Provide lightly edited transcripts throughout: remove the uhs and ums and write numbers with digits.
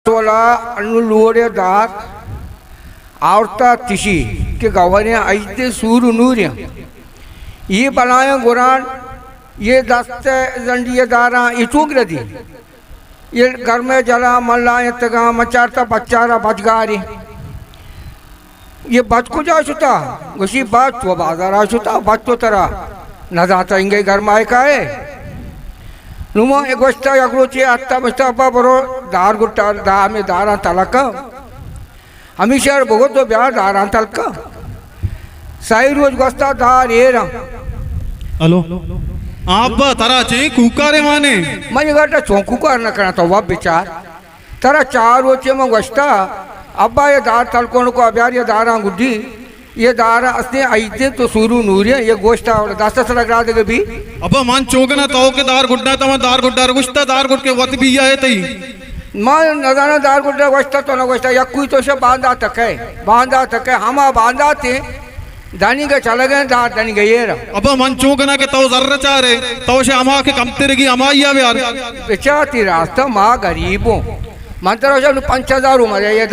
वाला अनु लोड़े दात आवता तिशी के गवाने आइते सूर नूरिया ये बनाए गुरान ये दस्ते जंडिये दारा ये चूक रही ये घर में जला मल्ला तगा मचारता बच्चारा बचगारी ये बच को जा चुता उसी बात तो बाजार आ चुता बच तो तरह न जाता इंगे घर में आए का है नुमा एक वस्ता यकरोचे अत्ता बस्ता अब्बा बरो दार गुट्टा दा में दारा तलका हमेशा बहुत तो ब्याह दारा तलका साई रोज वस्ता दार ये रहा हेलो आप तारा चे कुकारे माने मजे गटा चौकुकार न करना तो वह विचार तारा चार रोचे में वस्ता अब्बा ये दार तलकों को अब्यार ये दारा गुड्डी ये दारा असने आइते तो सूरू नूरिया ये गोश्ता और दास्ता से लग रहा देगा भी अब्बा मान चौकना तो के दार गुड्डा तमा दार गुड्डा गुश्ता दार गुड के वत भी आए तई मां नजाना दार गुड्डा वस्ता तो न वस्ता या कोई तो से बांधा तक है हम बांधा थे दानी का चला गए दार दानी गए अब्बा मन चौकना के तो जर्र चाह रहे तो से अमा के कम तेरे की अमाइया यार बेचाती रास्ता माँ गरीबों मंत्र जब 5000 उम्र है ये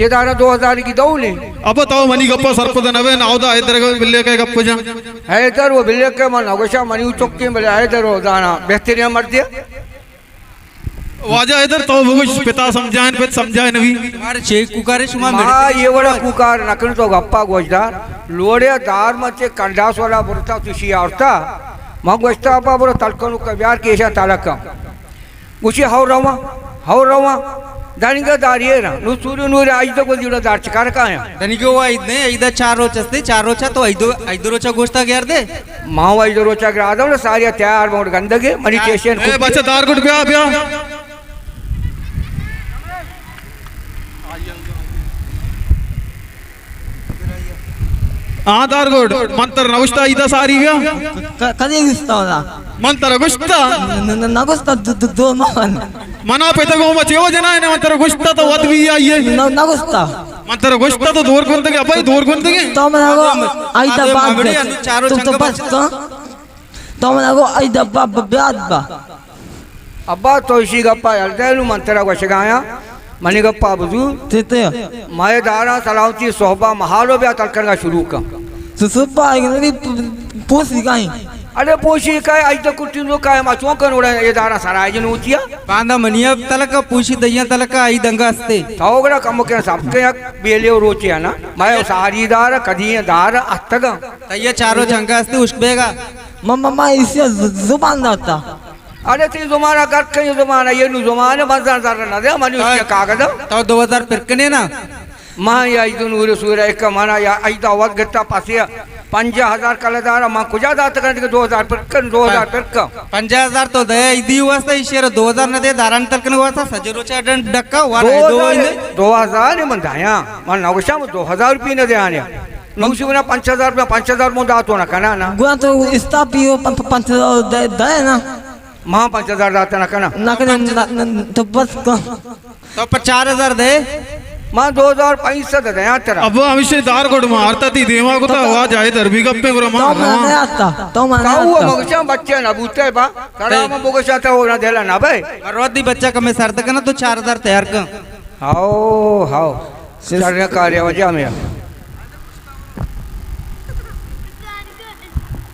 दारा 2000 की दौले अब तो मनी गप्पा सरपद नवे नाउदा इधर के बिल्ले के गप्पा जा है इधर वो बिल्ले के मन नगोशा मनी चौक के बिल्ले है इधर वो दाना बेहतरीन मर दिया वाजा इधर तो वो पिता समझाएं पे समझाए नवी हमारे चेक कुकारे सुमा माँ ये वाला कुकार नकल तो गप्पा गोजदार लोड़े दार मचे कंडास वाला बुरता तुशी आवता माँ गोश्ता अपा बुरा तलकनु का ब्यार केशा तालका उसी हाउ रवा दानिका दार ये रहा नु सूर्य नूर आज तो कोई जुड़ा दार चिकार का है दानिके वो इतने इधर चार रोचा तो इधर रोचा गोश्ता गैर दे माँ इधर रोचा गिरा दो ना सारी तैयार मोड़ गंदगे मेडिटेशन ए बच्चा दार गुड ब्या आधार गोड मंत्र नगुस्ता इदा सारी गया कदी गुस्ता होता मंत्र गुस्ता नगुस्ता दो मन मना पे तो मच योजना है मंत्र गुस्ता तो वत भी आई है नगुस्ता मंत्र गुस्ता तो दूर गुंद के अपाई दूर गुंद के तो मन को आई दबा तो बस तो मन को आई दबा ब्याद बा अब्बा तो इसी गप्पा हलते मंत्र को शिकाया मनी गप्पा बुजू तेते माए दारा सलावती सोहबा महालो ब्या तलकर का शुरू का सुसुब्बा आएगी पूछ दिखाई अरे पूछी का आई तो कुछ लोग का मा चौकन उड़ा ये दारा सराय जन ऊंचिया बांधा मनिया तलका पूछी दैया तलका आई दंगा हस्ते थाओगड़ा कम के सबके बेले रोचिया ना माए सारी दार कदी दार अत्तगा तैया चारों झंगा हस्ते उष्बेगा मम्मा इससे जुबान दाता अरे ती जुमाना कर के जुमाना ये नु जुमाने बंदर दर ना दे मनी उसके कागज तो 2000 पिरकने ना मां या इदु नूर सूर्य एक मना या आइदा वत गट्टा पासे 5000 कलदार मां कुजा दात कर के 2000 पिरकन 2000 पिरक 5000 तो दे इदी वास्ता इशेर 2000 न दे दारन तलकन वास्ता सजरोचा डन डक्का वार 2000 मन दाया मन नगशा 2000 रुपये न दे आने नौशिवना 5000 रुपये 5000 मो दातो ना कना ना गुआ तो स्टापियो 5000 दे ना मां 5000 दाता ना कना तो बस तो 4000 दे मां 2005 दे यार तेरा अब हमेशा दार गुड मारता थी देवा को तो आवाज आए दरबी गप्पे गुरु मां नहीं आता तो मैं काऊ मगशा बच्चे ना बूते बा कड़ा में मगशा तो ना देला ना भाई रोदी बच्चा कमे सर्द करना तो 4000 तैयार कर हाओ सर्व कार्य वजह में